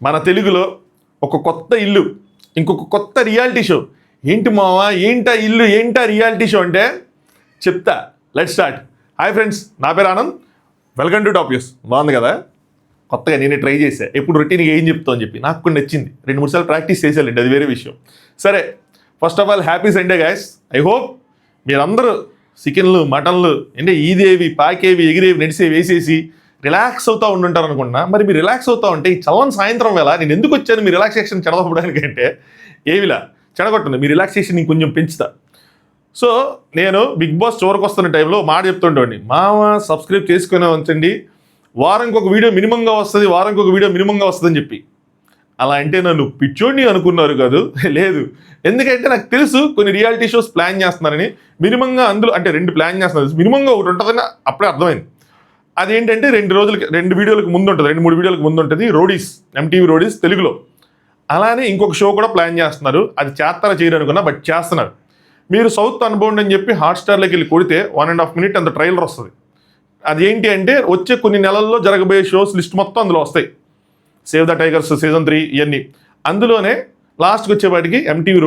మన తెలుగులో ఒక కొత్త ఇల్లు, ఇంకొక కొత్త రియాలిటీ షో. ఏంటి మావా, ఏంటా ఇల్లు, ఏంటా రియాలిటీ షో అంటే చెప్తా. Let's start. హాయ్ ఫ్రెండ్స్, నా పేరు Anand. Welcome to top news. బాగుంది కదా? కొత్తగా నేనే ట్రై చేశాను. ఎప్పుడు రొటీన్గా ఏం చెప్తావు అని చెప్పి నాకు కూడా నచ్చింది. 2-3 సార్లు ప్రాక్టీస్ చేసేయాలండి, అది వేరే విషయం. సరే, first of all happy Sunday guys. I hope మీరందరూ చికెన్లు, మటన్లు, అంటే ఈదేవి, పాకేవి, ఎగిరేవి, నడిసేవి వేసేసి రిలాక్స్ అవుతూ ఉండుంటారు అనుకుంటున్నా. మరి మీరు రిలాక్స్ అవుతూ ఉంటే ఈ చల్లని సాయంత్రం వేళ నేను ఎందుకు వచ్చాను మీ రిలాక్సేషన్ చెడగొట్టడానికి అంటే ఏవిలా చెడగొట్టండి, మీ రిలాక్సేషన్ నేను కొంచెం పెంచుతా. సో నేను బిగ్ బాస్ చివరికి వస్తున్న టైంలో మాట చెప్తుంటండి, మామ సబ్స్క్రైబ్ చేసుకునే ఉంచండి, వారానికి ఒక వీడియో మినిమంగా వస్తుంది, వారానికి ఒక వీడియో మినిమంగా వస్తుందని చెప్పి. అలా అంటే నన్ను పిచ్చోడిని అనుకున్నారు కాదు, లేదు. ఎందుకంటే నాకు తెలుసు కొన్ని రియాలిటీ షోస్ ప్లాన్ చేస్తున్నారని. మినిమంగా అందులో అంటే 2 ప్లాన్ చేస్తున్నారు, మినిమంగా ఒకటి ఉంటుందని అప్పుడే అర్థమైంది. అదేంటంటే 2 వీడియోలకు ముందు ఉంటుంది, 2-3 వీడియోలకు ముందు ఉంటుంది. రోడీస్, ఎంటీవీ రోడీస్ తెలుగులో. అలానే ఇంకొక షో కూడా ప్లాన్ చేస్తున్నారు. అది చేస్తారా చేయరు అనుకున్నా, బట్ చేస్తున్నారు. మీరు సౌత్ అనుభవం అని చెప్పి హాట్స్టార్లోకి వెళ్ళి కొడితే 1.5 minute అంత ట్రైలర్ వస్తుంది. అదేంటి అంటే వచ్చే కొన్ని నెలల్లో జరగబోయే షోస్ లిస్ట్ మొత్తం అందులో వస్తాయి. సేవ్ ద టైగర్స్ సీజన్ 3 ఇవన్నీ. అందులోనే లాస్ట్కి వచ్చేవాటికి ఎంటీవీ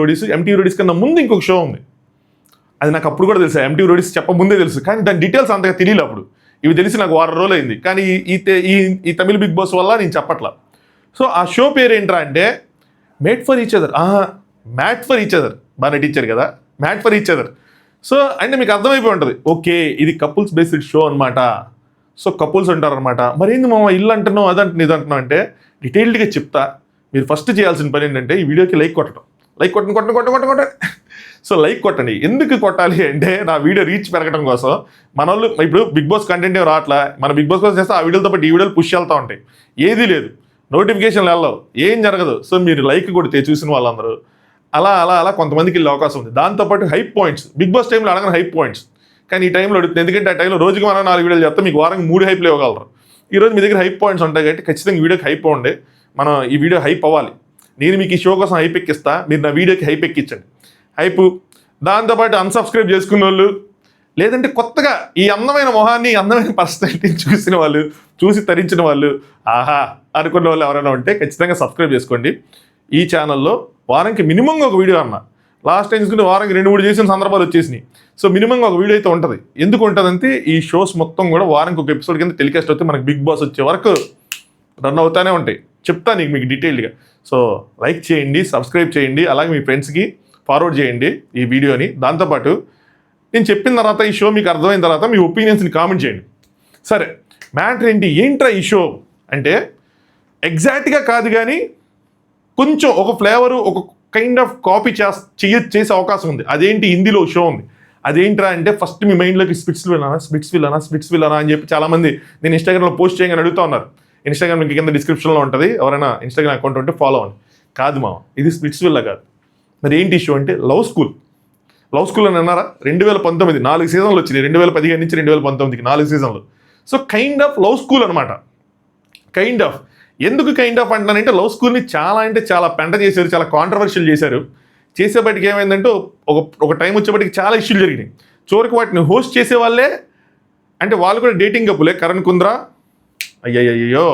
రోడీస్ కన్నా ముందు ఇంకొక షో ఉంది. అది నాకు అప్పుడు కూడా తెలుసు, ఎంటీవీ రోడీస్ చెప్పముందే తెలుసు, కానీ దాని డీటెయిల్స్ అంతగా తెలియదు అప్పుడు. ఇవి తెలిసి నాకు 1 రోజులు అయింది, కానీ ఈ తమిళ బిగ్ బాస్ వల్ల నేను చెప్పట్లా. సో ఆ షో పేరు ఏంట్రా అంటే made for each other. Made for each other, బాగా నటించారు కదా, made for each other. So అంటే మీకు అర్థమైపోయి ఉంటుంది, ఓకే ఇది కపుల్స్ బేస్డ్ షో అనమాట. సో కపుల్స్ అంటారనమాట. మరేంది మామ ఇల్లు అంటున్నావు, అదంటున్నావు, ఇది అంటున్నావు అంటే డీటెయిల్డ్గా చెప్తా. మీరు ఫస్ట్ చేయాల్సిన పని ఏంటంటే ఈ వీడియోకి లైక్ కొట్టడం. లైక్ కొట్టండి. సో లైక్ కొట్టండి. ఎందుకు కొట్టాలి అంటే నా వీడియో రీచ్ పెరగడం కోసం. మన వాళ్ళు ఇప్పుడు బిగ్ బాస్ కంటెంట్ ఏం రావట్లా, మన బిగ్ బాస్ కోసం చేస్తే ఆ వీడియోతో పాటు ఈ వీడియోలు పుష్ వెళ్తూ ఉంటాయి. ఏదీ లేదు, నోటిఫికేషన్లు వెళ్ళవు, ఏం జరగదు. సో మీరు లైక్ కొడితే చూసిన వాళ్ళందరూ అలా కొంతమందికి వెళ్ళే అవకాశం ఉంది. దాంతోపాటు హైప్ పాయింట్స్, బిగ్ బాస్ టైంలో అడగని హైప్ పాయింట్స్, కానీ ఈ టైంలో అడుగుతుంది. ఎందుకంటే ఆ టైంలో రోజుకి మనం 4 వీడియోలు చేస్తే మీకు వారానికి 3 హైప్లు ఇవ్వగలరు. ఈరోజు మీ దగ్గర హైప్ పాయింట్స్ ఉంటాయి కాబట్టి ఖచ్చితంగా ఈ వీడియోకి హైప్ ఉండే, మనం ఈ వీడియో హైప్ అవ్వాలి. నేను మీకు ఈ షో కోసం హైప్ ఎక్కిస్తా, మీరు నా వీడియోకి హైప్ ఎక్కించండి. హైపు దాంతోపాటు అన్సబ్స్క్రైబ్ చేసుకున్న వాళ్ళు, లేదంటే కొత్తగా ఈ అందమైన మొహాన్ని, అందమైన పర్సనాలిటీని చూసిన వాళ్ళు, చూసి తరించిన వాళ్ళు, ఆహా అనుకున్న వాళ్ళు ఎవరైనా ఉంటే ఖచ్చితంగా సబ్స్క్రైబ్ చేసుకోండి. ఈ ఛానల్లో వారానికి మినిమంగా ఒక వీడియో అన్న. లాస్ట్ టైం చూసుకుంటే వారానికి 2-3 చేసిన సందర్భాలు వచ్చేసినాయి. సో మినిమంగా ఒక వీడియో అయితే ఉంటుంది. ఎందుకు ఉంటుందంటే ఈ షోస్ మొత్తం కూడా వారానికి ఒక ఎపిసోడ్ కింద టెలికాస్ట్ అవుతే మనకి బిగ్ బాస్ వచ్చే వరకు రన్ అవుతానే ఉంటాయి. చెప్తాను మీకు డీటెయిల్డ్గా. సో లైక్ చేయండి, సబ్స్క్రైబ్ చేయండి, అలాగే మీ ఫ్రెండ్స్కి ఫార్వర్డ్ చేయండి ఈ వీడియోని. దాంతోపాటు నేను చెప్పిన తర్వాత ఈ షో మీకు అర్థమైన తర్వాత మీ ఒపీనియన్స్ని కామెంట్ చేయండి. సరే, మ్యాటర్ ఏంట్రా ఈ షో అంటే ఎగ్జాక్ట్గా కాదు, కానీ కొంచెం ఒక ఫ్లేవరు, ఒక కైండ్ ఆఫ్ కాపీ చేసే అవకాశం ఉంది. అదేంటి, హిందీలో షో ఉంది. అదేంట్రా అంటే ఫస్ట్ మీ మైండ్లోకి స్ప్లిట్స్ విల్లనా అని చెప్పి చాలామంది నేను ఇన్స్టాగ్రామ్లో పోస్ట్ చేయగానే అడుగుతూ ఉన్నారు. ఇన్స్టాగ్రామ్ మీకు కింద డిస్క్రిప్షన్లో ఉంటుంది, ఎవరైనా ఇన్స్టాగ్రామ్ అకౌంట్ ఉంటే ఫాలో అవ్వండి. కాదు మామ, ఇది స్ప్లిట్స్ విల్లా కాదు. మరి ఏంటి షో అంటే లవ్ స్కూల్ అని అన్నారా? 2019 4 సీజన్లు వచ్చినాయి. 2015 నుంచి 2019కి 4 సీజన్లు. So kind of love school అనమాట. కైండ్ ఆఫ్ ఎందుకు కైండ్ ఆఫ్ అంటానంటే లవ్ స్కూల్ని చాలా పెంట చేశారు, చాలా కాంట్రవర్షియల్ చేశారు. చేసేపటికి ఏమైందంటే ఒక టైం వచ్చేపటికి చాలా ఇష్యూలు జరిగినాయి. చివరికి వాటిని హోస్ట్ చేసే వాళ్ళే, అంటే వాళ్ళు కూడా డేటింగ్ కపులే. కరణ్ కుంద్రా, అయ్యయ్యో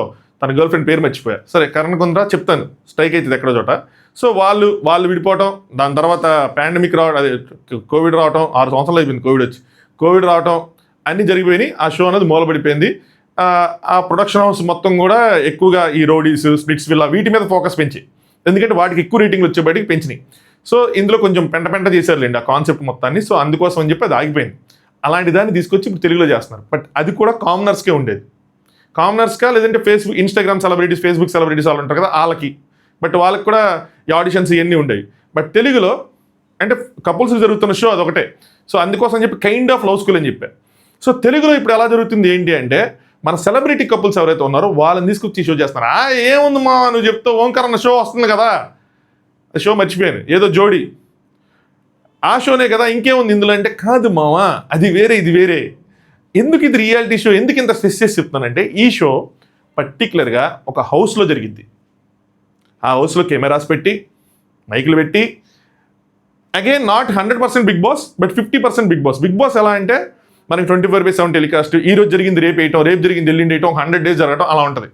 తన గర్ల్ ఫ్రెండ్ పేరు మర్చిపోయా. సరే, కరణ్ కుంద్రా చెప్తాను, స్ట్రైక్ అవుతుంది ఎక్కడో చోట. సో వాళ్ళు విడిపోవటం, దాని తర్వాత పాండమిక్ రావడం, అదే కోవిడ్ రావటం, 6 సంవత్సరాలు అయిపోయింది కోవిడ్ రావటం, అన్నీ జరిగిపోయినాయి. ఆ షో అనేది మూలపడిపోయింది. ఆ ప్రొడక్షన్ హౌస్ మొత్తం కూడా ఎక్కువగా ఈ రోడీస్, స్ప్లిట్స్ విల్లా వీటి మీద ఫోకస్ పెంచి, ఎందుకంటే వాటికి ఎక్కువ రేటింగ్లు వచ్చేబడికి పెంచినాయి. సో ఇందులో కొంచెం పెంట చేశారులేండి ఆ కాన్సెప్ట్ మొత్తాన్ని. సో అందుకోసం అని చెప్పి అది ఆగిపోయింది. అలాంటి దాన్ని తీసుకొచ్చి ఇప్పుడు తెలుగులో చేస్తున్నారు. బట్ అది కూడా కామనర్స్కే ఉండేది. కామనర్స్కా, లేదంటే ఇన్స్టాగ్రామ్ సెలబ్రిటీస్, ఫేస్బుక్ సెలబ్రిటీస్ వాళ్ళు ఉంటారు కదా వాళ్ళకి. బట్ వాళ్ళకి కూడా ఈ ఆడిషన్స్ ఇవన్నీ ఉండేవి. బట్ తెలుగులో అంటే కపుల్స్ జరుగుతున్న షో అదొకటే. సో అందుకోసం చెప్పి కైండ్ ఆఫ్ లవ్ స్కూల్ అని చెప్పారు. సో తెలుగులో ఇప్పుడు ఎలా జరుగుతుంది ఏంటి అంటే మన సెలబ్రిటీ కపుల్స్ ఎవరైతే ఉన్నారో వాళ్ళని తీసుకొచ్చి షో చేస్తున్నారు. ఏముంది మా నువ్వు చెప్తావు, ఓంకార్ అన్న షో వస్తుంది కదా, షో మర్చిపోయాను, ఏదో జోడీ, ఆ షోనే కదా, ఇంకేముంది ఇందులో అంటే కాదు మావా, అది వేరే ఇది వేరే. ఎందుకు ఇది రియాలిటీ షో, ఎందుకు ఇంత స్ట్రెస్ చేసి చెప్తానంటే ఈ షో పర్టికులర్గా ఒక హౌస్లో జరిగిద్ది. ఆ హౌస్లో కెమెరాస్ పెట్టి, మైకులు పెట్టి, again not 100% Bigg Boss, but 50% Bigg Boss. Bigg Boss ఎలా అంటే మనకి 24/7 టెలికాస్ట్, ఈ రోజు జరిగింది రేపు వేయటం, రేపు జరిగింది ఎల్లుండి వేయటం, 100 days జరగటం అలా ఉంటుంది.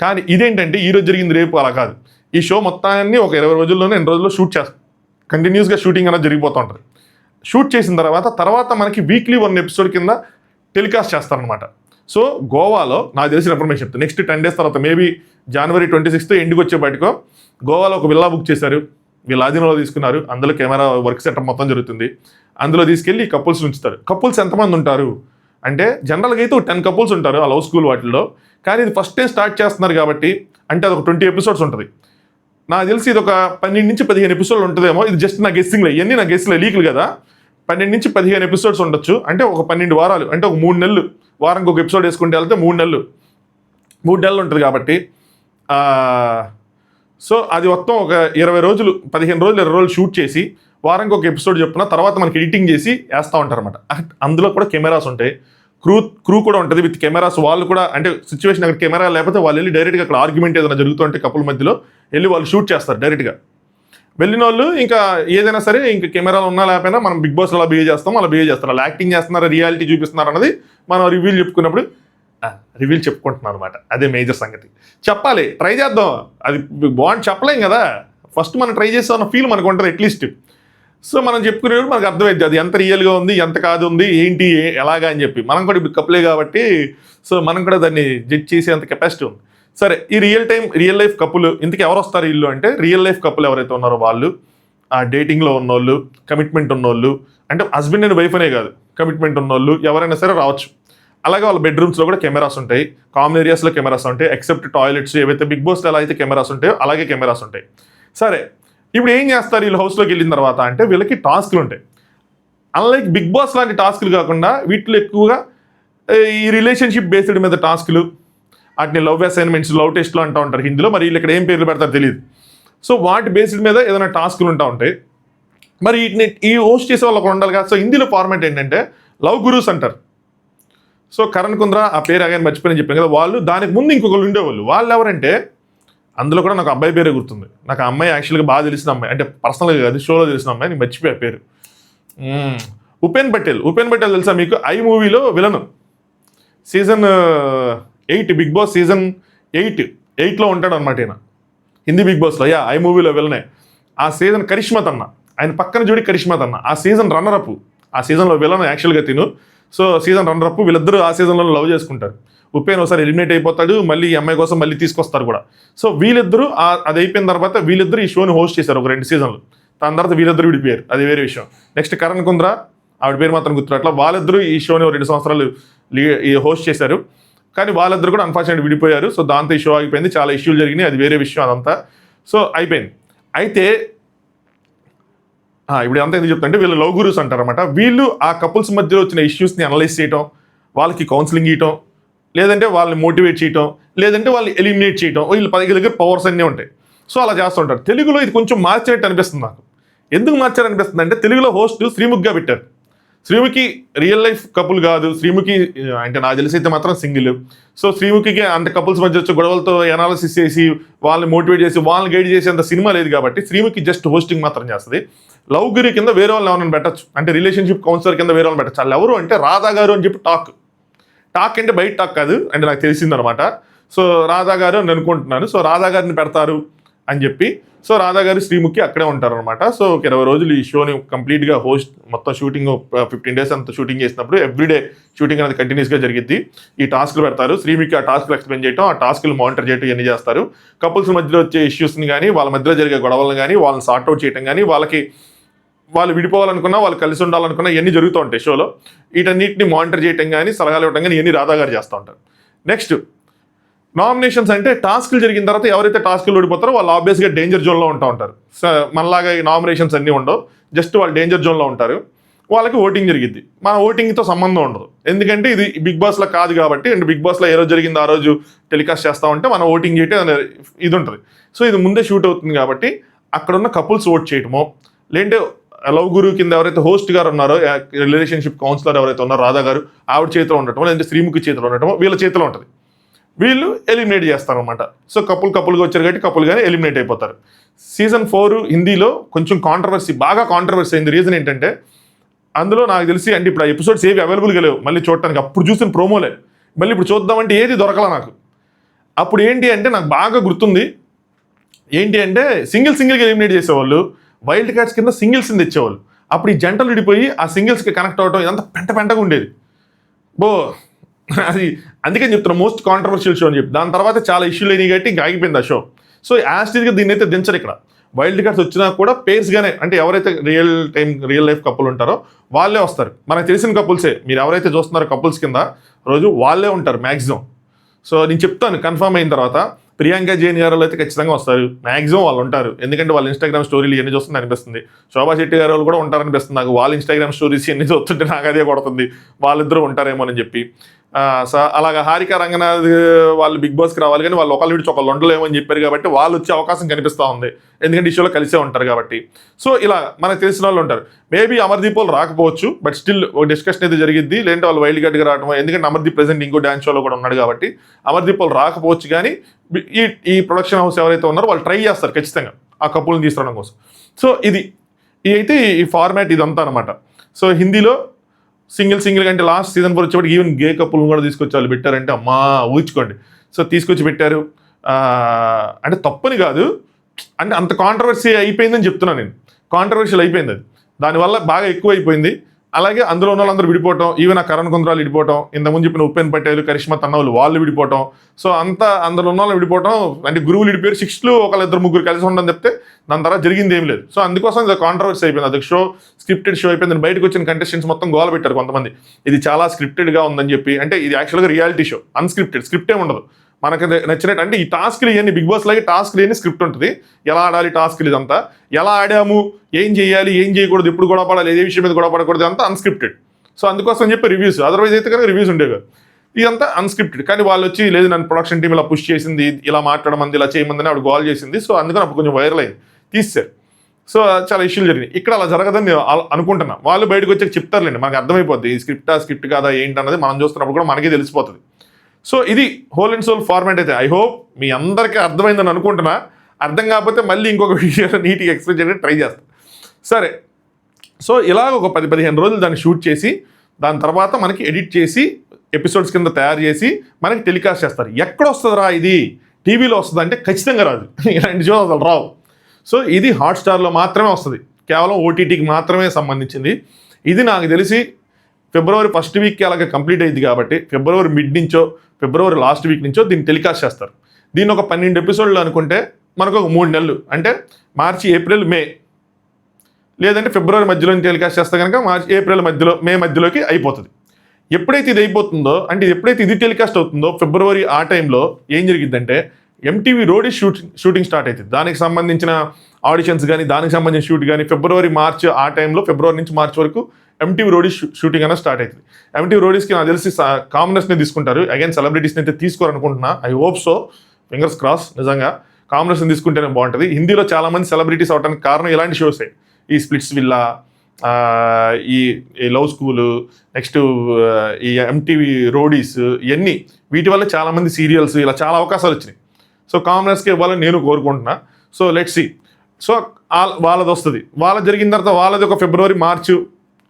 కానీ ఇదేంటంటే ఈ రోజు జరిగింది రేపు అలా కాదు. ఈ షో మొత్తాన్ని ఒక 20 రోజుల్లోనే 2 రోజుల్లో షూట్ చేస్తారు. కంటిన్యూస్గా షూటింగ్ అనేది జరిగిపోతూ ఉంటుంది. షూట్ చేసిన తర్వాత మనకి వీక్లీ 1 ఎపిసోడ్ కింద టెలికాస్ట్ చేస్తారనమాట. సో గోవాలో నాకు తెలిసిన ఇన్ఫర్మేషన్ చెప్తాను. నెక్స్ట్ 10 days తర్వాత మేబీ January 26 ఎండుకు వచ్చేపాటికో గోవాలో ఒక విల్లా బుక్ చేశారు. వీళ్ళ ఆధీనంలో తీసుకున్నారు. అందులో కెమెరా వర్క్ సెటప్ మొత్తం జరుగుతుంది. అందులో తీసుకెళ్ళి కపుల్స్ ఉంచుతారు. కపుల్స్ ఎంతమంది ఉంటారు అంటే జనరల్గా అయితే 10 కపుల్స్ ఉంటారు ఆ లవ్ స్కూల్ వాటిల్లో. కానీ ఇది ఫస్ట్ టైం స్టార్ట్ చేస్తున్నారు కాబట్టి అంటే అది ఒక 20 episodes ఉంటుంది. నాకు తెలిసి ఇది ఒక 12 నుంచి 15 episodes ఉంటుందేమో. ఇది జస్ట్ నా గెస్సింగ్లే, ఇవన్నీ నా గెస్సింగ్లే, లీకులు కదా. 12 నుంచి 15 episodes ఉండొచ్చు. అంటే ఒక 12 వారాలు, అంటే ఒక 3 నెలలు, వారానికి ఒక ఎపిసోడ్ వేసుకుంటే వెళ్తే 3 నెలలు ఉంటుంది కాబట్టి సో అది మొత్తం ఒక 20 రోజులు, 15 రోజులు, 20 రోజులు షూట్ చేసి వారానికి ఒక ఎపిసోడ్ చెప్పున తర్వాత మనకి ఎడిటింగ్ చేసి వేస్తూ ఉంటారు అనమాట. అందులో కూడా కెమెరాస్ ఉంటాయి, క్రూ కూడా ఉంటుంది విత్ కెమెరాస్. వాళ్ళు కూడా అంటే సిచ్యువేషన్ అక్కడ కెమెరా లేకపోతే వాళ్ళు వెళ్ళి డైరెక్ట్గా అక్కడ ఆర్గ్యుమెంట్ ఏదైనా జరుగుతుంటే కపుల్ మధ్యలో వెళ్ళి వాళ్ళు షూట్ చేస్తారు డైరెక్ట్గా. వెళ్ళిన వాళ్ళు ఇంకా ఏదైనా సరే ఇంకా కెమెరాలు ఉన్నా లేకపోయినా మనం బిగ్ బాస్ అలా బిహేవ్ చేస్తాం, అలా బిహేవ్ చేస్తారు. అలా యాక్టింగ్ చేస్తున్నారు, రియాలిటీ చూపిస్తున్నారు అన్నది మనం రివ్యూలు చెప్పుకున్నప్పుడు రివ్యూలు చెప్పుకుంటున్నాం అనమాట. అదే మేజర్ సంగతి. చెప్పాలి, ట్రై చేద్దాం. అది బాగుంది చెప్పలేం కదా, ఫస్ట్ మనం ట్రై చేస్తామన్న ఫీల్ మనకు ఉంటుంది అట్లీస్ట్. సో మనం చెప్పుకునేప్పుడు మనకు అర్థమైంది అది ఎంత రియల్గా ఉంది, ఎంత కాదు ఉంది, ఏంటి ఎలాగా అని చెప్పి. మనం కూడా ఇప్పుడు కప్పులే కాబట్టి సో మనం కూడా దాన్ని జడ్జ్ చేసేంత కెపాసిటీ ఉంది. సరే, ఈ రియల్ లైఫ్ కపుల్ ఇంతకు ఎవరు వస్తారు ఇల్లు అంటే రియల్ లైఫ్ కపుల్ ఎవరైతే ఉన్నారో వాళ్ళు, ఆ డేటింగ్లో ఉన్నోళ్ళు, కమిట్మెంట్ ఉన్నోళ్ళు, అంటే హస్బెండ్ అండ్ వైఫ్ అనే కాదు, కమిట్మెంట్ ఉన్నోళ్ళు ఎవరైనా సరే రావచ్చు. అలాగే వాళ్ళ బెడ్రూమ్స్లో కూడా కెమెరాస్ ఉంటాయి, కామన్ ఏరియాస్లో కెమెరాస్ ఉంటాయి, ఎక్సెప్ట్ టాయిలెట్స్ ఏవైతే బిగ్ బాస్లో ఎలా అయితే కెమెరాస్ ఉంటాయో అలాగే కెమెరాస్ ఉంటాయి. సరే, ఇప్పుడు ఏం చేస్తారు వీళ్ళు హౌస్లోకి వెళ్ళిన తర్వాత అంటే వీళ్ళకి టాస్క్లు ఉంటాయి. అన్లైక్ బిగ్ బాస్ లాంటి టాస్క్లు కాకుండా వీటిలో ఎక్కువగా ఈ రిలేషన్షిప్ బేస్డ్ మీద టాస్క్లు, వాటిని లవ్ అసైన్మెంట్స్, లవ్ టెస్ట్లు అంటూ ఉంటారు హిందీలో. మరి వీళ్ళు ఇక్కడ ఏం పేర్లు పెడతారో తెలియదు. సో వాటి బేస్డ్ మీద ఏదైనా టాస్క్లు ఉంటా ఉంటాయి. మరి వీటిని ఈ హోస్ట్ చేసే వాళ్ళకి ఉండాలి కదా. సో హిందీలో ఫార్మాట్ ఏంటంటే లవ్ గురూస్ అంటారు. సో కరణ్ కుంద్రా ఆ పేరు అగానే మర్చిపోయిన చెప్పాను కదా, వాళ్ళు దానికి ముందు ఇంకొకరు ఉండేవాళ్ళు. వాళ్ళు ఎవరంటే అందులో కూడా నాకు అబ్బాయి పేరే గుర్తుంది. నాకు ఆ అమ్మాయి యాక్చువల్గా బాగా తెలిసిన అమ్మాయి, అంటే పర్సనల్గా కాదు షోలో తెలిసిన అమ్మాయి, నేను మర్చిపోయా పేరు. ఉపేన్ పటేల్ తెలుసా మీకు? ఐ మూవీలో విలను. సీజన్ 8 బిగ్ బాస్ సీజన్ 8లో ఉంటాడు అనమాట ఈయన హిందీ బిగ్ బాస్లో. ఐ మూవీలో విలనే. ఆ సీజన్ కరిష్మా తన్న, ఆయన పక్కన జోడి కరిష్మా తన్న. ఆ సీజన్ రన్నరప్, ఆ సీజన్లో విలను యాక్చువల్గా తిను. సో సీజన్ రన్నరప్, వీళ్ళిద్దరూ ఆ సీజన్లో లవ్ చేసుకుంటారు. ఉపేన్ ఒకసారి ఎలిమినేట్ అయిపోతాడు, మళ్ళీ ఈ అమ్మాయి కోసం మళ్ళీ తీసుకొస్తారు కూడా. సో వీళ్ళిద్దరూ అది అయిపోయిన తర్వాత వీళ్ళిద్దరూ ఈ షోని హోస్ట్ చేశారు ఒక 2 సీజన్లు. దాని తర్వాత వీళ్ళిద్దరూ విడిపోయారు, అది వేరే విషయం. నెక్స్ట్ కరణ్ కుంద్రా, ఆవిడ పేరు మాత్రం గుర్తు. అట్లా వాళ్ళిద్దరూ ఈ షోని 2 సంవత్సరాలు హోస్ట్ చేశారు. కానీ వాళ్ళిద్దరు కూడా అన్ఫార్చునేట్ విడిపోయారు. సో దాంతో ఈ షో ఆగిపోయింది, చాలా ఇష్యూలు జరిగినాయి, అది వేరే విషయం అదంతా. సో అయిపోయింది. అయితే ఇప్పుడు అంతా ఎందుకు చెప్తుంటే వీళ్ళు లవ్ గురూస్ అంటారనమాట. వీళ్ళు ఆ కపుల్స్ మధ్యలో వచ్చిన ఇష్యూస్ని అనలైజ్ చేయటం, వాళ్ళకి కౌన్సిలింగ్ ఇవ్వటం, లేదంటే వాళ్ళని మోటివేట్ చేయటం, లేదంటే వాళ్ళని ఎలిమినేట్ చేయటం. వీళ్ళు దగ్గర పవర్స్ అన్నీ ఉంటాయి. సో అలా చేస్తుంటారు. తెలుగులో ఇది కొంచెం మార్చినట్టు అనిపిస్తుంది నాకు. ఎందుకు మార్చారనిపిస్తుంది అంటే తెలుగులో హోస్ట్ శ్రీముఖిగా పెట్టారు. శ్రీముఖి రియల్ లైఫ్ కపుల్ కాదు. శ్రీముఖి అంటే నాకు తెలిసి అయితే మాత్రం సింగిల్. సో శ్రీముఖికి అంటే కపుల్స్ మధ్య వచ్చే గొడవలతో అనాలిసిస్ చేసి వాళ్ళని మోటివేట్ చేసి వాళ్ళని గైడ్ చేసేంత సినిమా లేదు కాబట్టి శ్రీముఖి జస్ట్ హోస్టింగ్ మాత్రం చేస్తుంది. లవ్ గురి కింద వేరే వాళ్ళని ఎవరైనా పెట్టచ్చు, అంటే రిలేషన్షిప్ కౌన్సిలర్ కింద వేరే వాళ్ళని పెట్టచ్చు. వాళ్ళు ఎవరు అంటే రాధా గారు అని చెప్పి టాక్ అంటే బయట టాక్ కాదు, అంటే నాకు తెలిసిందనమాట. సో రాధా గారు అని అనుకుంటున్నాను. సో రాధా గారిని పెడతారు అని చెప్పి. సో రాధా గారు శ్రీముఖి అక్కడే ఉంటారనమాట. సో 20 రోజులు ఈ షోని కంప్లీట్గా హోస్ట్ మొత్తం షూటింగ్ 15 days అంతా షూటింగ్ చేసినప్పుడు ఎవ్రీడే షూటింగ్ అనేది కంటిన్యూస్గా జరిగిద్ది. ఈ టాస్క్లు పెడతారు. శ్రీముఖి ఆ టాస్క్లు ఎక్స్ప్లెయిన్ చేయడం, ఆ టాస్క్లు మానిటర్ చేయడం ఇవన్నీ చేస్తారు. కపుల్స్ మధ్యలో వచ్చే ఇష్యూస్ని కానీ, వాళ్ళ మధ్యలో జరిగే గొడవలను కానీ, వాళ్ళని సార్ట్అవుట్ చేయడం కానీ, వాళ్ళు విడిపోవాలనుకున్నా, వాళ్ళు కలిసి ఉండాలనుకున్నా ఇవన్నీ జరుగుతూ ఉంటాయి షోలో. వీటన్నిటిని మానిటర్ చేయడం కానీ, సలహాలు ఇవ్వడం కానీ ఇవన్నీ రాధా గారు చేస్తూ ఉంటారు. నెక్స్ట్ నామినేషన్స్ అంటే టాస్క్లు జరిగిన తర్వాత ఎవరైతే టాస్క్లు ఓడిపోతారో వాళ్ళు ఆబ్వియస్గా డేంజర్ జోన్లో ఉంటారు. మనలాగా ఈ నామినేషన్స్ అన్నీ ఉండవు, జస్ట్ వాళ్ళు డేంజర్ జోన్లో ఉంటారు. వాళ్ళకి ఓటింగ్ జరిగిద్ది. మన ఓటింగ్తో సంబంధం ఉండదు, ఎందుకంటే ఇది బిగ్ బాస్లో కాదు కాబట్టి. అండ్ బిగ్ బాస్లో ఏ రోజు జరిగిందో ఆ రోజు టెలికాస్ట్ చేస్తూ ఉంటే మనం ఓటింగ్ చేయటం ఇది ఉంటుంది. సో ఇది ముందే షూట్ అవుతుంది కాబట్టి అక్కడున్న కపుల్స్ ఓట్ చేయటమో, లేదంటే లవ్ గురు కింద ఎవరైతే హోస్ట్ గారు ఉన్నారో, రిలేషన్షిప్ కౌన్సిలర్ ఎవరైతే ఉన్నారో రాధా గారు, ఆవిడ చేతిలో ఉండటమో, లేదంటే శ్రీముఖి చేతిలో ఉండటమో వీళ్ళ చేతిలో ఉంటుంది. వీళ్ళు ఎలిమినేట్ చేస్తారనమాట. సో కపుల్గా వచ్చారు కాబట్టి కపుల్గానే ఎలిమినేట్ అయిపోతారు. సీజన్ 4 హిందీలో కొంచెం బాగా కాంట్రవర్సీ అయింది. రీజన్ ఏంటంటే అందులో నాకు తెలిసి అంటే ఇప్పుడు ఆ ఎపిసోడ్స్ ఏవి అవైలబుల్గా లేవు మళ్ళీ చూడటానికి. అప్పుడు చూసిన ప్రోమోలే మళ్ళీ ఇప్పుడు చూద్దామంటే ఏది దొరకలా నాకు. అప్పుడు ఏంటి అంటే నాకు బాగా గుర్తుంది, ఏంటి అంటే సింగిల్గా ఎలిమినేట్ చేసేవాళ్ళు, వైల్డ్ కార్డ్స్ కింద సింగిల్స్ని తెచ్చేవాళ్ళు. అప్పుడు ఈ జంటలు విడిపోయి ఆ సింగిల్స్కి కనెక్ట్ అవ్వడం ఇదంతా పెంటగా ఉండేది. బో అది అందుకని చెప్తున్నా మోస్ట్ కాంట్రవర్షియల్ షో అని చెప్పి. దాని తర్వాత చాలా ఇష్యూలు అయినాయి కాబట్టి ఇంకా ఆగిపోయింది ఆ షో. సో యాస్టీజ్గా దీన్ని అయితే దించరు ఇక్కడ. వైల్డ్ కార్డ్స్ వచ్చినా కూడా పేర్స్గానే, అంటే ఎవరైతే రియల్ లైఫ్ కపుల్ ఉంటారో వాళ్ళే వస్తారు. మనకు తెలిసిన కపుల్సే, మీరు ఎవరైతే చూస్తున్నారో కపుల్స్ కింద రోజు వాళ్ళే ఉంటారు మ్యాక్సిమం. సో నేను చెప్తాను కన్ఫర్మ్ అయిన తర్వాత. ప్రియాంక జైన్ గారు అయితే ఖచ్చితంగా వస్తారు, మ్యాక్సిమం వాళ్ళు ఉంటారు. ఎందుకంటే వాళ్ళ ఇన్స్టాగ్రామ్ స్టోరీలు ఎన్ని చూస్తుంది అనిపిస్తుంది. శోభా శెట్టి గారు వాళ్ళు కూడా ఉంటారనిపిస్తుంది నాకు. వాళ్ళ ఇన్స్టాగ్రామ్ స్టోరీస్ ఎన్ని చూస్తుంటే నాకు అదే కొడుతుంది, వాళ్ళిద్దరూ ఉంటారేమో అని చెప్పి. సో అలాగా హారిక రంగనాథ్ వాళ్ళు బిగ్ బాస్కి రావాలి, కానీ వాళ్ళు ఒకళ్ళు విడిచి ఒకళ్ళు ఉండలేమో అని చెప్పారు కాబట్టి వాళ్ళు వచ్చే అవకాశం కనిపిస్తూ ఉంది. ఎందుకంటే ఈ షోలో కలిసే ఉంటారు కాబట్టి. సో ఇలా మనకు తెలిసిన వాళ్ళు ఉంటారు. మేబీ అమర్దీప్ వాళ్ళు రాకపోవచ్చు, బట్ స్టిల్ ఒక డిస్కషన్ అయితే జరిగింది. లేదంటే వాళ్ళు వైల్డ్ కార్డ్గా రావడం, ఎందుకంటే అమర్దీప్ ప్రెసెంట్ ఇంకో డ్యాన్స్ షోలో కూడా ఉన్నాడు కాబట్టి అమర్దీప్ వాళ్ళు రాకపోవచ్చు. కానీ ఈ ప్రొడక్షన్ హౌస్ ఎవరైతే ఉన్నారో వాళ్ళు ట్రై చేస్తారు ఖచ్చితంగా ఆ కపుల్ని తీసుకురావడం కోసం. సో ఇది అయితే ఈ ఫార్మాట్ ఇదంతా అనమాట. సో హిందీలో సింగిల్ అంటే లాస్ట్ సీజన్ 4 వచ్చేప్పటికి ఈవెన్ గే కపుల్ని కూడా తీసుకొచ్చి వాళ్ళు పెట్టారంటే అమ్మా ఊహించుకోండి. సో తీసుకొచ్చి పెట్టారు. అంటే తప్పని కాదు, అంటే అంత కాంట్రవర్సీ అయిపోయిందని చెప్తున్నాను నేను. కాంట్రవర్షియల్ అయిపోయింది అది, దానివల్ల బాగా ఎక్కువ అయిపోయింది. అలాగే అందులో ఉన్న వాళ్ళందరూ విడిపోవటం, ఈవెన్ ఆ కరణ్ కుంద్రాలు విడిపోవటం, ఇంతకుముందు చెప్పిన ఉపెన్ పటేల్, కరిష్మా తన్నవులు వాళ్ళు విడిపోవటం. సో అందులో ఉన్న వాళ్ళు విడిపోవటం, అంటే గురువులు విడిపోయారు, 6లు ఒకళ్ళిద్దరు ముగ్గురు కలిసి ఉండని చెప్తే దాని తర్వాత జరిగింది ఏం లేదు. సో అందుకోసం ఇది కాంట్రవర్సీ అయిపోయింది. అది షో స్క్రిప్టెడ్ షో అయిపోయింది. బయటకు వచ్చిన కంటెస్టెంట్స్ మొత్తం గోల పెట్టారు కొంతమంది, ఇది చాలా స్క్రిప్టెడ్గా ఉందని చెప్పి. అంటే ఇది యాక్చువల్గా రియాలిటీ షో, అన్స్క్రిప్టెడ్, స్క్రిప్టే ఉండదు. మనకు నచ్చినట్టు అంటే ఈ టాస్క్లు ఇవన్నీ బిగ్ బాస్ లాగే టాస్క్లు ఇవన్నీ స్క్రిప్ట్ ఉంటుంది. ఎలా ఆడాలి టాస్క్లు, ఇదంతా ఎలా ఆడాము, ఏం చేయాలి, ఏం చేయకూడదు, ఎప్పుడు గొడవ పడాలి, ఏ విషయం మీద గొడవ పడకూడదు, అంతా అన్స్క్రిప్టెడ్. సో అందుకోసం చెప్పి రివ్యూస్, అదర్వైజ్ అయితే కనుక రివ్యూస్ ఉండేవి కాదు. ఇదంతా అన్స్క్రిప్టెడ్. కానీ వాళ్ళు వచ్చి లేదు నన్ను ప్రొడక్షన్ టీం ఇలా పుష్ చేసింది, ఇలా మాట్లాడమంది, ఇలా చేయమందని ఆవిడ గోల్ చేసింది. సో అందుకని అప్పుడు కొంచెం వైరల్ అయింది, తీసేశారు. సో చాలా ఇష్యూలు జరిగినాయి. ఇక్కడ అలా జరగదని నేను అనుకుంటున్నా. వాళ్ళు బయటకు వచ్చి చెప్తారులేండి, మనకు అర్థమైపోద్ది ఈ స్క్రిప్ట్ కాదా ఏంటన్నది మనం చూస్తున్నప్పుడు కూడా మనకే తెలిసిపోతుంది. సో ఇది హోల్ అండ్ సోల్ ఫార్మాట్ అయితే. ఐ హోప్ మీ అందరికీ అర్థమైందని అనుకుంటున్నా. అర్థం కాకపోతే మళ్ళీ ఇంకొక వీడియోలో నీట్గా ఎక్స్ప్లెయిన్ చేయడానికి ట్రై చేస్తాను. సరే, సో ఇలాగ ఒక 10-15 రోజులు దాన్ని షూట్ చేసి దాని తర్వాత మనకి ఎడిట్ చేసి ఎపిసోడ్స్ కింద తయారు చేసి మనకి టెలికాస్ట్ చేస్తారు. ఎక్కడ వస్తుందిరా ఇది, టీవీలో వస్తుంది అంటే ఖచ్చితంగా రాదు. ఇలాంటి షో అసలు రావు. సో ఇది హాట్స్టార్లో మాత్రమే వస్తుంది, కేవలం ఓటీటీకి మాత్రమే సంబంధించింది. ఇది నాకు తెలిసి ఫిబ్రవరి ఫస్ట్ వీక్కి అలాగే కంప్లీట్ అయింది కాబట్టి ఫిబ్రవరి మిడ్ నుంచో ఫిబ్రవరి లాస్ట్ వీక్ నుంచో దీన్ని టెలికాస్ట్ చేస్తారు. దీన్ని ఒక 12 ఎపిసోడ్లు అనుకుంటే మనకు ఒక 3 నెలలు, అంటే మార్చి, ఏప్రిల్, మే, లేదంటే ఫిబ్రవరి మధ్యలో టెలికాస్ట్ చేస్తే కనుక ఏప్రిల్ మధ్యలో, మే మధ్యలోకి అయిపోతుంది. ఎప్పుడైతే ఇది అయిపోతుందో, అంటే ఎప్పుడైతే ఇది టెలికాస్ట్ అవుతుందో ఫిబ్రవరి ఆ టైంలో ఏం జరిగిద్దంటే ఎంటీవీ రోడీ షూటింగ్ స్టార్ట్ అవుతుంది. దానికి సంబంధించిన ఆడిషన్స్ కానీ దానికి సంబంధించిన షూట్ కానీ ఫిబ్రవరి, మార్చ్ ఆ టైంలో, ఫిబ్రవరి నుంచి మార్చ్ వరకు ఎంటీవీ రోడీస్ షూటింగ్ అనేది స్టార్ట్ అవుతుంది. ఎంటీవీ రోడీస్కి నాకు తెలిసి కామనర్స్ని తీసుకుంటారు, అగైన్ సెలబ్రిటీస్ని అయితే తీసుకోరనుకుంటున్నా. I hope so, fingers cross. నిజంగా కామనర్స్ని తీసుకుంటేనే బాగుంటుంది. హిందీలో చాలామంది సెలబ్రిటీస్ అవడానికి కారణం ఇలాంటి షోసే. ఈ స్ప్లిట్స్ విల్లా, ఈ లవ్ స్కూలు, నెక్స్ట్ ఈ ఎంటీవీ రోడీస్, ఇవన్నీ వీటి వల్ల చాలామంది సీరియల్స్ ఇలా చాలా అవకాశాలు వచ్చినాయి. సో కామనర్స్కి ఇవ్వాలని నేను కోరుకుంటున్నా. So let's see. సో వాళ్ళది వస్తుంది, వాళ్ళది జరిగిన తర్వాత వాళ్ళది ఒక ఫిబ్రవరి, మార్చ్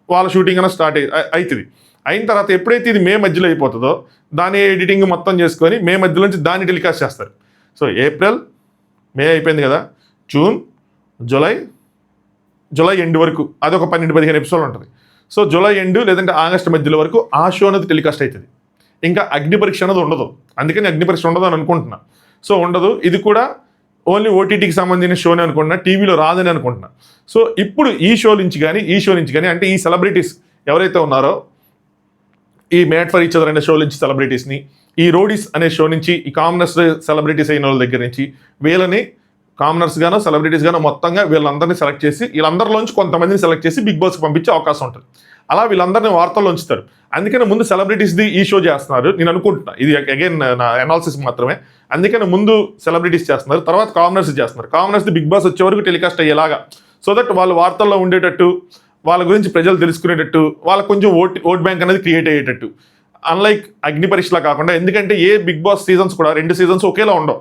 వాళ్ళ షూటింగ్ అనేది స్టార్ట్ అవుతుంది. అయిన తర్వాత ఎప్పుడైతే ఇది మే మధ్యలో అయిపోతుందో దాని ఎడిటింగ్ మొత్తం చేసుకొని మే మధ్యలో నుంచి దాన్ని టెలికాస్ట్ చేస్తారు. సో ఏప్రిల్, మే అయిపోయింది కదా, జూన్, జూలై ఎండ్ వరకు అదొక 12-15 ఎపిసోడ్ ఉంటుంది. సో జూలై ఎండ్ లేదంటే ఆగస్టు మధ్యలో వరకు ఆ షో అనేది టెలికాస్ట్ అవుతుంది. ఇంకా అగ్ని పరీక్ష అనేది ఉండదు, అందుకని అగ్ని పరీక్ష ఉండదు అని అనుకుంటున్నా. సో ఉండదు, ఇది కూడా ఓన్లీ ఓటీటీకి సంబంధించిన షోని అనుకుంటున్నా, టీవీలో రాదని అనుకుంటున్నా. సో ఇప్పుడు ఈ షో నుంచి కానీ అంటే ఈ సెలబ్రిటీస్ ఎవరైతే ఉన్నారో, ఈ మేడ్ ఫర్ ఈచ్ అదర్ అనే షో నుంచి సెలబ్రిటీస్ని, ఈ రోడీస్ అనే షో నుంచి, ఈ కామనర్స్ సెలబ్రిటీస్ అయిన వాళ్ళ దగ్గర నుంచి వీళ్ళని కామనర్స్ గానో సెలబ్రిటీస్ గానో మొత్తంగా వీళ్ళందరినీ సెలెక్ట్ చేసి, వీళ్ళందరిలోంచి కొంతమందిని సెలెక్ట్ చేసి బిగ్ బాస్కి పంపించే అవకాశం ఉంటుంది. అలా వీళ్ళందరినీ వార్తల్లో ఉంచుతారు. అందుకని ముందు సెలబ్రిటీస్ది ఈ షో చేస్తున్నారు నేను అనుకుంటున్నా. ఇది అగైన్ నా అనాలిసిస్ మాత్రమే. అందుకని ముందు సెలబ్రిటీస్ చేస్తున్నారు, తర్వాత కామనర్స్ చేస్తున్నారు. కామనర్స్ది బిగ్ బాస్ వచ్చే వరకు టెలికాస్ట్ అయ్యేలాగా, సో దట్ వాళ్ళు వార్తల్లో ఉండేటట్టు, వాళ్ళ గురించి ప్రజలు తెలుసుకునేటట్టు, వాళ్ళకి కొంచెం ఓట్ బ్యాంక్ అనేది క్రియేట్ అయ్యేటట్టు. అన్లైక్ అగ్ని పరీక్షలా కాకుండా, ఎందుకంటే ఏ బిగ్ బాస్ సీజన్స్ కూడా 2 సీజన్స్ ఒకేలా ఉండవు,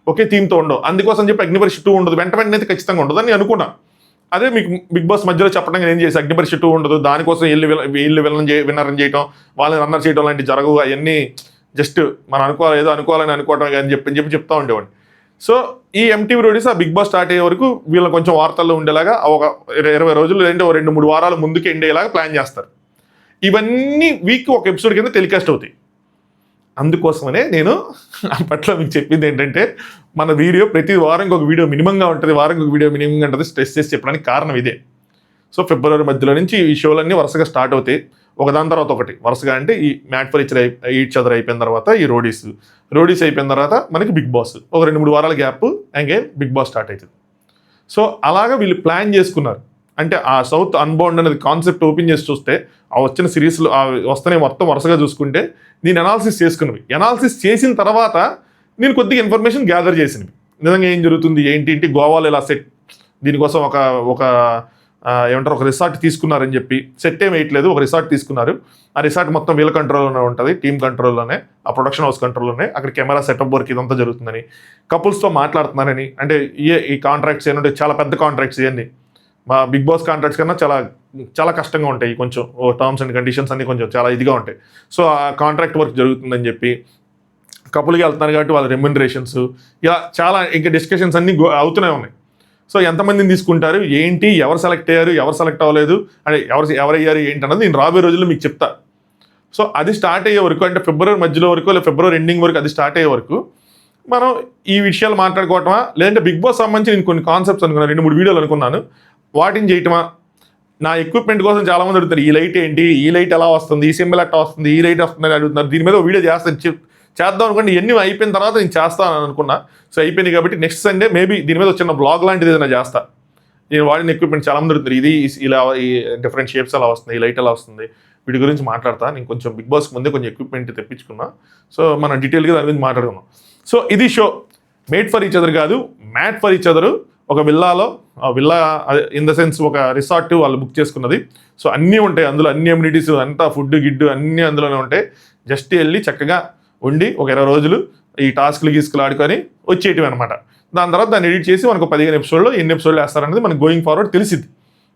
ఒకే థీమ్తో ఉండవు. అందుకోసం చెప్పి అగ్ని పరీక్ష 2 ఉండదు, వెంటనే అయితే ఖచ్చితంగా ఉండదు అని అనుకున్నా. అదే మీకు బిగ్ బాస్ మధ్యలో చెప్పడం ఏం చేసి అగ్ని పరీక్ష 2 ఉండదు, దానికోసం వీళ్ళు విన్నర్ చేయటం, వాళ్ళని రన్నర్ చేయడం లాంటివి జరగవు. అవన్నీ జస్ట్ మనం ఏదో అనుకోవాలని అనుకోవటం అని చెప్పి చెప్తా ఉండేవాడిని. సో ఈ ఎంటీవీ రోడీస్ ఆ బిగ్ బాస్ స్టార్ట్ అయ్యే వరకు వీళ్ళని కొంచెం వార్తల్లో ఉండేలాగా ఒక 20 రోజులు లేదంటే 2-3 వారాలు ముందుకు ఎండ్ అయ్యేలాగా ప్లాన్ చేస్తారు. ఇవన్నీ వీక్ ఒక ఎపిసోడ్ కింద టెలికాస్ట్ అవుతాయి. అందుకోసమనే నేను అప్పట్లో మీకు చెప్పింది ఏంటంటే మన వీడియో ప్రతి వారంకి ఒక వీడియో మినిమంగా ఉంటుంది, వారంకి ఒక వీడియో మినిమంగా ఉంటుంది స్ట్రెస్ చేసి చెప్పడానికి కారణం ఇదే. సో ఫిబ్రవరి మధ్యలో నుంచి ఈ షోలన్నీ వరుసగా స్టార్ట్ అవుతాయి, ఒకదాని తర్వాత ఒకటి వరుసగా. అంటే ఈ మ్యాట్ ఫర్ ఈచ్ అదర్ అయిపోయిన తర్వాత ఈ రోడీస్ అయిపోయిన తర్వాత మనకి బిగ్ బాస్, ఒక 2-3 వారాల gap again Bigg Boss start అవుతుంది. సో అలాగా వీళ్ళు ప్లాన్ చేసుకున్నారు. అంటే ఆ సౌత్ అన్బౌండ్ అనేది కాన్సెప్ట్ ఓపెన్ చేసి చూస్తే ఆ వచ్చిన సిరీస్లు వస్తేనే మొత్తం వరుసగా చూసుకుంటే నేను అనాలిసిస్ చేసుకున్నవి. అనాలిసిస్ చేసిన తర్వాత నేను కొద్దిగా ఇన్ఫర్మేషన్ గ్యాదర్ చేసినవి. నిజంగా ఏం జరుగుతుంది ఏంటి గోవాలో ఇలా సెట్ దీనికోసం ఒక ఏమంటారు ఒక రిసార్ట్ తీసుకున్నారని చెప్పి సెట్ ఏం వేయట్లేదు, ఒక రిసార్ట్ తీసుకున్నారు. ఆ రిసార్ట్ మొత్తం వీళ్ళ కంట్రోల్లోనే ఉంటుంది, టీమ్ కంట్రోల్లోనే, ఆ ప్రొడక్షన్ హౌస్ కంట్రోల్లోనే. అక్కడ కెమెరా సెటప్ వర్క్ ఇదంతా జరుగుతుందని, కపుల్స్తో మాట్లాడుతున్నారని. అంటే ఈ కాంట్రాక్ట్స్ ఏంటంటే చాలా పెద్ద కాంట్రాక్ట్స్ ఇవన్నీ మా బిగ్ బాస్ కాంట్రాక్ట్స్ కన్నా చాలా కష్టంగా ఉంటాయి. కొంచెం టర్మ్స్ అండ్ కండిషన్స్ అన్ని కొంచెం చాలా ఇదిగా ఉంటాయి. సో ఆ కాంట్రాక్ట్ వర్క్ జరుగుతుందని చెప్పి కపుల్కి వెళ్తున్నారు కాబట్టి వాళ్ళ రెమ్యునరేషన్స్ ఇలా చాలా ఇంకా డిస్కషన్స్ అన్నీ అవుతూనే ఉన్నాయి. సో ఎంతమందిని తీసుకుంటారు ఏంటి, ఎవరు సెలెక్ట్ అయ్యారు, ఎవరు సెలెక్ట్ అవ్వలేదు, అంటే ఎవరయ్యారు ఏంటి అన్నది నేను రాబోయే రోజుల్లో మీకు చెప్తా. సో అది స్టార్ట్ అయ్యే వరకు, అంటే ఫిబ్రవరి మధ్యలో వరకు లేదా ఫిబ్రవరి ఎండింగ్ వరకు అది స్టార్ట్ అయ్యే వరకు మనం ఈ విషయాలు మాట్లాడుకోవటమా, లేదంటే బిగ్ బాస్ సంబంధించి నేను కొన్ని కాన్సెప్ట్స్ అనుకున్నాను, 2-3 వీడియోలు అనుకున్నాను, వాటిని చేయటమా. నా ఎక్విప్మెంట్ కోసం చాలామంది అడుగుతారు, ఈ లైట్ ఏంటి, ఈ లైట్ ఎలా వస్తుంది, ఈ సింబల్ ఎట్లా వస్తుంది, ఈ లైట్ వస్తుంది అని అడుగుతున్నారు. దీని మీద వీడియో చేద్దాం అనుకోండి. ఇవన్నీ అయిపోయిన తర్వాత నేను చేస్తాను అనుకున్నా. సో అయిపోయింది కాబట్టి నెక్స్ట్ సండే మేబీ దీని మీద వచ్చిన బ్లాగ్ లాంటిది ఏదైనా చేస్తా. నేను వాడిన ఎక్విప్మెంట్ చాలా మంది అడుగుతారు, ఇది ఇలా ఈ డిఫరెంట్ షేప్స్ ఎలా వస్తుంది, ఈ లైట్ ఎలా వస్తుంది, వీటి గురించి మాట్లాడతా. నేను కొంచెం బిగ్ బాస్కి ముందే కొంచెం ఎక్విప్మెంట్ తెప్పించుకున్నా. సో మనం డీటెయిల్గా దాని గురించి మాట్లాడుకున్నాం. సో ఇది show made for each other కాదు, మ్యాట్ ఫర్ ఈచ్ అదర్. ఒక విల్లా ఇన్ ద సెన్స్ ఒక రిసార్ట్ వాళ్ళు బుక్ చేసుకున్నది. సో అన్నీ ఉంటాయి అందులో, అన్ని అమ్యూనిటీస్ అంతా, ఫుడ్ గిడ్డు అన్నీ అందులోనే ఉంటాయి. జస్ట్ వెళ్ళి చక్కగా ఉండి ఒక 20 రోజులు ఈ టాస్క్లు ఆడుకొని వచ్చేయటం అనమాట. దాని తర్వాత దాన్ని ఎడిట్ చేసి మనకు 15 ఎపిసోడ్లో ఎన్ని ఎపిసోడ్లు వేస్తారనేది మనకు గోయింగ్ ఫార్వర్డ్ తెలిసింది.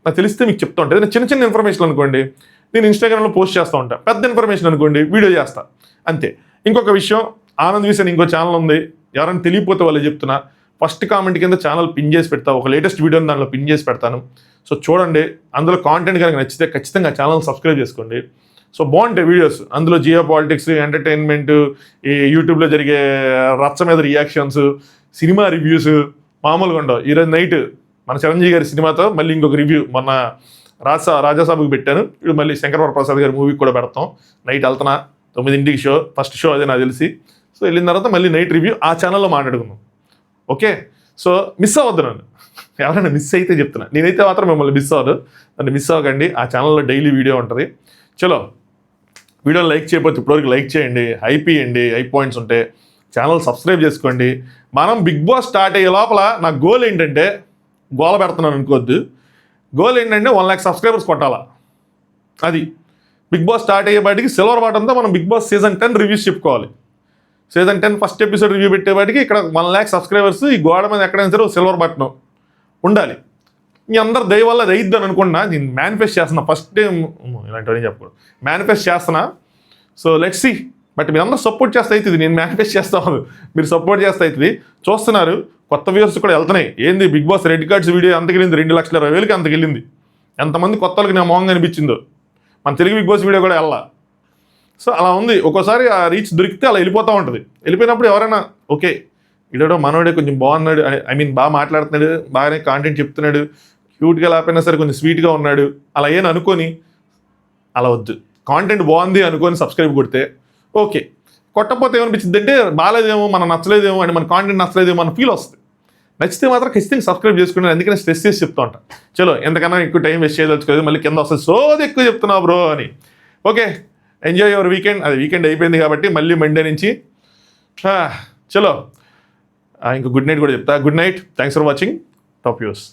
నాకు తెలిస్తే మీకు చెప్తా ఉంటుంది. నేను చిన్న ఇన్ఫర్మేషన్ అనుకోండి నేను ఇన్స్టాగ్రామ్లో పోస్ట్ చేస్తూ ఉంటాను, పెద్ద ఇన్ఫర్మేషన్ అనుకోండి వీడియో చేస్తా అంతే. ఇంకొక విషయం, ఆనంద్ విషయం ఇంకో ఛానల్ ఉంది, ఎవరైనా తెలియకపోతే వాళ్ళు చెప్తున్నా, ఫస్ట్ కామెంట్ కింద ఛానల్ పిన్ చేసి పెడతా, ఒక లేటెస్ట్ వీడియోని దానిలో పిన్ చేసి పెడతాను. సో చూడండి, అందులో కాంటెంట్ కనుక నచ్చితే ఖచ్చితంగా ఛానల్ సబ్స్క్రైబ్ చేసుకోండి. సో బాగుంటాయి వీడియోస్, అందులో జియో పాలిటిక్స్, ఎంటర్టైన్మెంట్, ఈ యూట్యూబ్లో జరిగే రచ్చ మీద రియాక్షన్స్, సినిమా రివ్యూస్ మామూలుగా ఉండవు. ఈరోజు నైట్ మన చిరంజీవి గారి సినిమాతో మళ్ళీ ఇంకొక రివ్యూ, మొన్న రాజాసాబుకి పెట్టాను, ఇప్పుడు మళ్ళీ శంకర్ ప్రసాద్ గారి మూవీకి కూడా పెడతాం. నైట్ వెళ్తున్నా 9ంటికి షో, ఫస్ట్ షో అదే నాకు తెలిసి. సో వెళ్ళిన తర్వాత మళ్ళీ నైట్ రివ్యూ ఆ ఛానల్లో మాట్లాడుకుందాం. ఓకే, సో మిస్ అవ్వద్దు నన్ను, ఎవరైనా మిస్ అయితే చెప్తున్నా, నేనైతే మాత్రం మిమ్మల్ని మిస్ అవ్వదు, నన్ను మిస్ అవ్వకండి. ఆ ఛానల్లో డైలీ వీడియో ఉంటుంది. చలో, వీడియోని లైక్ చేయకపోతే ఇప్పటివరకు లైక్ చేయండి, హైప్ ఇవ్వండి, హై పాయింట్స్ ఉంటే ఛానల్ సబ్స్క్రైబ్ చేసుకోండి. మనం బిగ్ బాస్ స్టార్ట్ అయ్యే లోపల నా గోల్ ఏంటంటే, గోల పెడుతున్నాను అనుకోవద్దు, గోల్ ఏంటంటే 1 lakh సబ్స్క్రైబర్స్ కొట్టాలా. అది బిగ్ బాస్ స్టార్ట్ అయ్యేపాటికి సిల్వర్ బటన్తో మనం బిగ్ బాస్ సీజన్ 10 రివ్యూస్ చెప్పుకోవాలి. సీజన్ 10 ఫస్ట్ ఎపిసోడ్ రివ్యూ పెట్టేవాటికి ఇక్కడ 1 lakh సబ్స్క్రైబర్స్, ఈ గోడ మీద ఎక్కడైనా సరే సిల్వర్ బటన్ ఉండాలి. మీ అందరు దయ వల్ల అది అయిద్దని అనుకున్నా, నేను మేనిఫెస్ట్ చేస్తున్నా. ఫస్ట్ టైం ఇలాంటివన్నీ చెప్పకూడదు, మేనిఫెస్ట్ చేస్తున్నా. So let's see. బట్ మీరు అందరూ సపోర్ట్ చేస్తే అవుతుంది, నేను మేనిఫెస్ట్ చేస్తాను, మీరు సపోర్ట్ చేస్తే అవుతుంది. చూస్తున్నారు, కొత్త వ్యూవర్స్ కూడా వెళ్తున్నాయి. ఏంది Bigg Boss red cards video అంతకెళ్ళింది, 2,20,000 అంతకెళ్ళింది. ఎంతమంది కొత్త వాళ్ళకి నా మొహంగా అనిపించిందో. మన తెలుగు బిగ్ బాస్ వీడియో కూడా వెళ్ళా. సో అలా ఉంది, ఒక్కోసారి ఆ రీచ్ దొరికితే అలా వెళ్ళిపోతూ ఉంటుంది. వెళ్ళిపోయినప్పుడు ఎవరైనా ఓకే ఇడో మనోడే కొంచెం బాగున్నాడు, ఐ మీన్ బాగా మాట్లాడుతున్నాడు, బాగానే కాంటెంట్ చెప్తున్నాడు, క్యూట్గా లేకపోయినా సరే కొంచెం స్వీట్గా ఉన్నాడు, అలా ఏం అనుకొని అలా వద్దు. కాంటెంట్ బాగుంది అనుకొని సబ్స్క్రైబ్ కొడితే ఓకే, కొట్టకపోతే ఏమనిపించింది అంటే బాగాలేదేమో, మనం నచ్చలేదేమో అని, మన కాంటెంట్ నచ్చలేదేమో అని ఫీల్ వస్తుంది. నచ్చితే మాత్రం ఖచ్చితంగా సబ్స్క్రైబ్ చేసుకున్నాను, అందుకనే స్ట్రెస్ చేసి చెప్తూ ఉంటాను. చలో, ఎంతకన్నా ఎక్కువ టైం వేస్ట్ చేయదలుచుకోలేదు, మళ్ళీ కింద వస్తుంది సోది ఎక్కువ చెప్తున్నావు బ్రో అని. Okay, enjoy your weekend. అది వీకెండ్ అయిపోయింది కాబట్టి మళ్ళీ మండే నుంచి చలో ఇంకా గుడ్ నైట్ కూడా చెప్తా. Good night, thanks for watching, top views.